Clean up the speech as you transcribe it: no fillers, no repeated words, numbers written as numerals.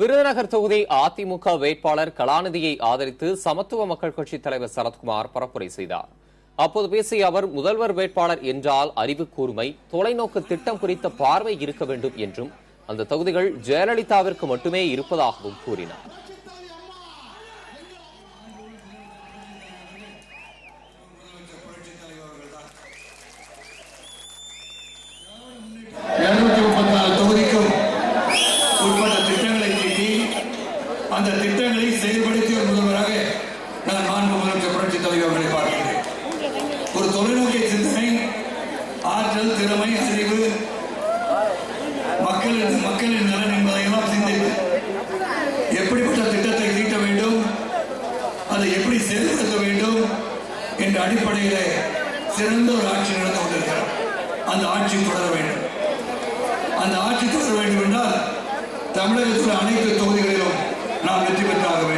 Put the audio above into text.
விருதுநகர் தொகுதி அதிமுக வேட்பாளர் கலாநிதியை ஆதரித்து சமத்துவ மக்கள் கட்சித் தலைவர் சரத்குமார் பரப்புரை செய்தார். அப்போது பேசிய அவர், முதல்வர் வேட்பாளர் என்றால் அறிவு கூர்மை, தொலைநோக்கு திட்டம் குறித்த பார்வை இருக்க வேண்டும் என்றும் அந்த தொகுதிகள் ஜெயலலிதாவிற்கு மட்டுமே இருப்பதாகவும் கூறினார். அந்த திட்டங்களை செயல்படுத்திய முதல்வராக நான் மாண்பு முதலமைச்சர் புரட்சித் தலைவர் அவர்களை பார்க்கிறேன். ஒரு தொலைநோக்கிய சிந்தனை, ஆற்றல், திறமை, அறிவு, மக்களின் நலன் என்பதையெல்லாம் சிந்தித்து எப்படிப்பட்ட திட்டத்தை தீட்ட வேண்டும், அதை எப்படி செயல்படுத்த வேண்டும் என்ற அடிப்படையிலே சிறந்த ஒரு ஆட்சி நடந்து கொண்டிருக்கிறார். அந்த ஆட்சி தொடர வேண்டும். அந்த ஆட்சி தொடர வேண்டும் என்றால் தமிழகத்தில் அனைத்து தொகுதிகளிலும் நாம் வெற்றி பெற்றாக வேண்டும்.